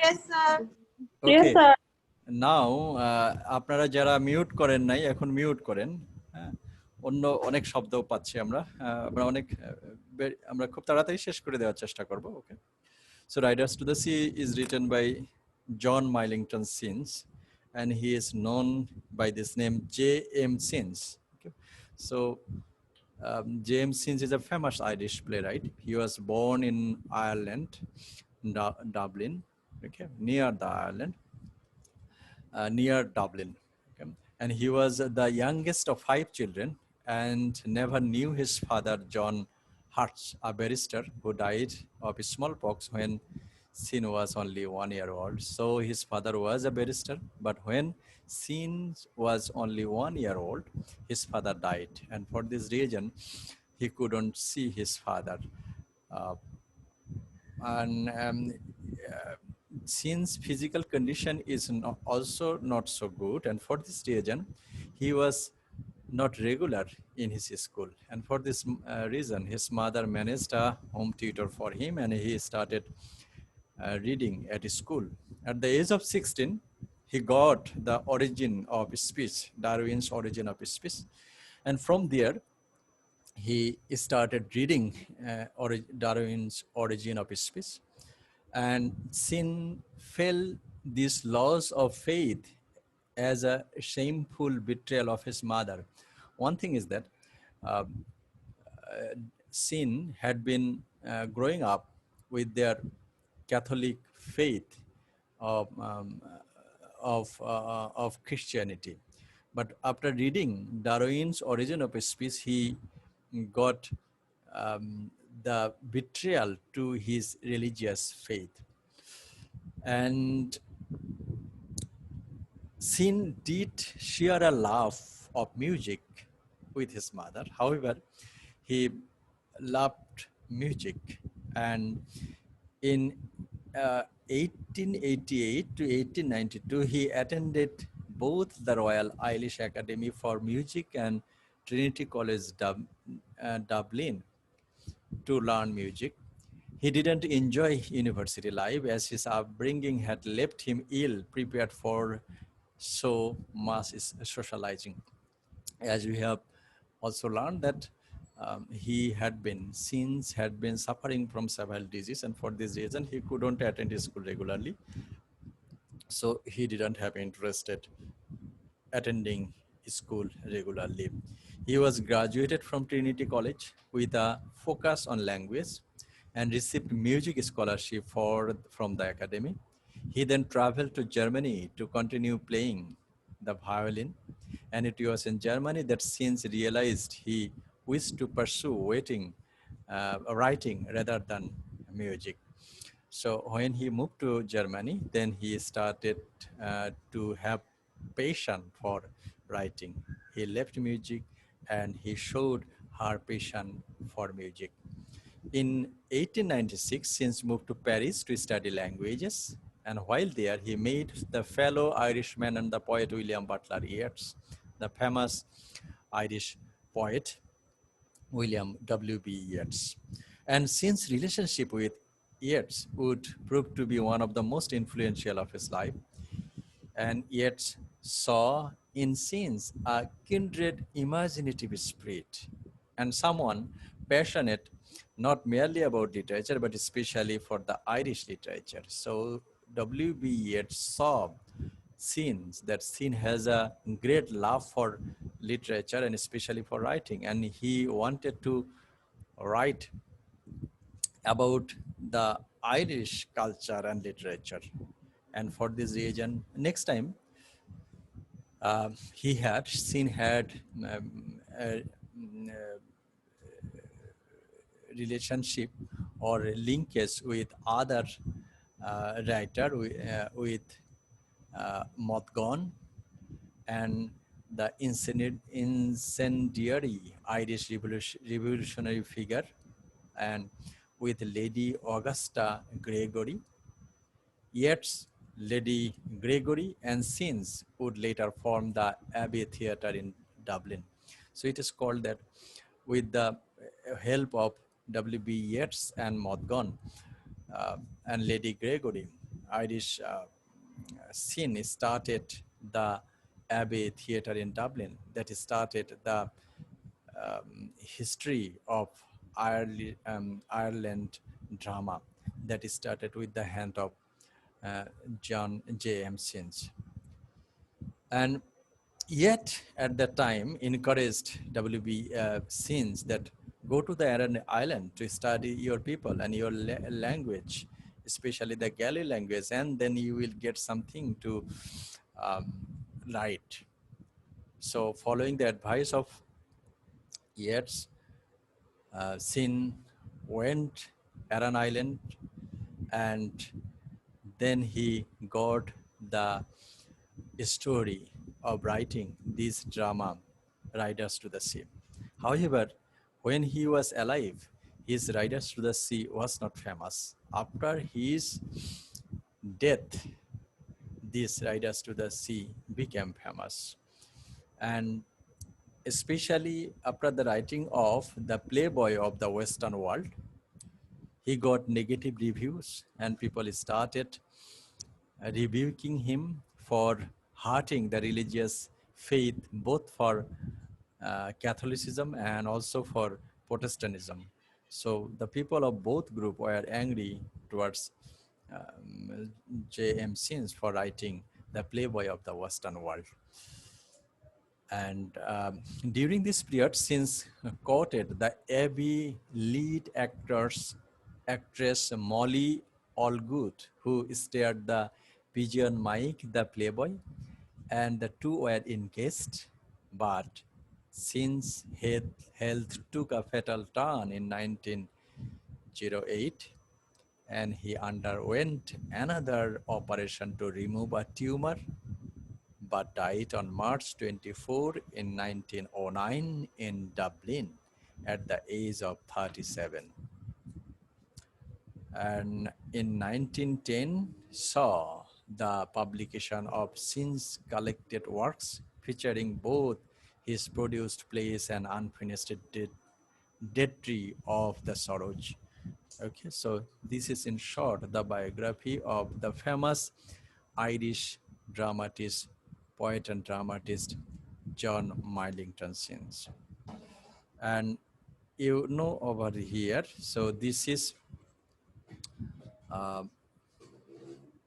Yes, sir. Yes, Okay. sir. Now, আপনারা যারা mute করেন নাই এখন মিউট করেন। অন্য অনেক শব্দ পাচ্ছি আমরা। আমরা অনেক আমরা খুব তাড়াতাড়ি শেষ করে দেওয়ার চেষ্টা করব। ওকে। So Riders to the Sea is written by John Millington Synge, and he is known by this name J.M. Synge. Okay. So James Synge is a famous Irish playwright. He was born in Ireland, Dublin, okay, near the Ireland. Near Dublin. Okay. And he was the youngest of 5 children and never knew his father, John Hurst, a barrister who died of smallpox when Synge was only 1 year old. So his father was a barrister, but when Synge was only 1 year old, his father died. And for this reason, he couldn't see his father. And since physical condition is also not so good, and for this reason he was not regular in his school, and for this reason his mother managed a home tutor for him, and he started reading at school. At the age of 16 he got the origin of speech, Darwin's Origin of Speech, and from there he started reading Darwin's Origin of Speech. And Sin felt these laws of faith as a shameful betrayal of his mother. One thing is that Sin had been growing up with their Catholic faith of Christianity. But after reading Darwin's Origin of Speech, he got the betrayal to his religious faith. And Sin did share a love of music with his mother. However, he loved music, and in 1888 to 1892, he attended both the Royal Irish Academy for Music and Trinity College, Dublin, to learn music. He didn't enjoy university life as his upbringing had left him ill prepared for so much socializing. As we have also learned that Synge had been suffering from several diseases, and for this reason he couldn't attend school regularly. So he didn't have interest in attending school regularly. He was graduated from Trinity College with a focus on language and received music scholarship from the academy. He then traveled to Germany to continue playing the violin, and it was in Germany that Synge realized he wished to pursue writing rather than music. So when he moved to Germany, then he started to have passion for writing. He left music and he showed her passion for music. In 1896, Synge moved to Paris to study languages, and while there, he met the fellow Irishman and the poet William Butler Yeats, the famous Irish poet William W.B. Yeats. And Synge's relationship with Yeats would prove to be one of the most influential of his life. And Yeats saw in Synge a kindred imaginative spirit and someone passionate not merely about literature, but especially for the Irish literature. So W.B. Yeats saw that Synge has a great love for literature and especially for writing, and he wanted to write about the Irish culture and literature. And for this reason, next time Synge had a relationship or linkage with other writer with Mothgon and the incendiary Irish revolutionary figure, and with Lady Augusta Gregory. Yeats, Lady Gregory, and Synge would later form the Abbey Theatre in Dublin. So it is called that with the help of W.B. Yeats and Mothgon and Lady Gregory, Irish scene started the Abbey Theatre in Dublin, that started the history of Ireland drama, that started with the hand of John J.M. Synge. And yet, at that time, encouraged W.B. Synge that go to the Aran island to study your people and your language, especially the Gaelic language, and then you will get something to um, write. So, following the advice of Yeats, Sin went Aran Island, and then he got the story of writing this drama, Riders to the Sea. However, when he was alive, his Riders to the Sea was not famous. After his death, this Riders to the Sea became famous. And especially after the writing of the Playboy of the Western world, he got negative reviews and people started rebuking him for hurting the religious faith, both for Catholicism and also for Protestantism. So the people of both groups were angry towards J.M. Synge for writing the Playboy of the Western world. And during this period, Synge quoted the Abbey lead actress Molly Allgood, who starred the Pigeon Mike, the Playboy, and the two were engaged. But Synge's health took a fatal turn in 1908, and he underwent another operation to remove a tumor, but died on March 24 in 1909 in Dublin at the age of 37. And in 1910 saw the publication of Synge's collected works featuring both his produced plays and unfinished Dead Tree of the Sorrows. Okay, so this is in short the biography of the famous Irish dramatist, poet and dramatist John Millington Synge. And you know over here, so this is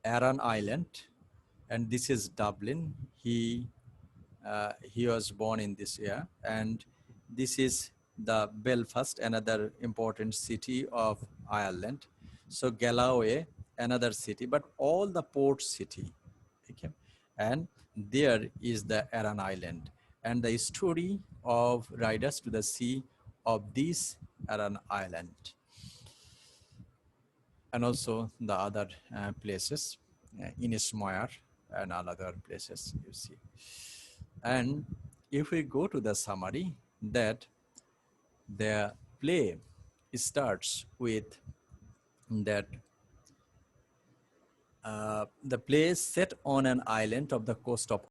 Aran Island, and this is Dublin. He was born in this year, and this is the Belfast, another important city of Ireland. So Galloway, another city, but all the port city. Okay, and there is the Aran Island, and the story of Riders to the Sea of this Aran Island, and also the other places, Innismoyer and other places you see. And if we go to the summary, that the play starts with that the play is set on an island of the coast of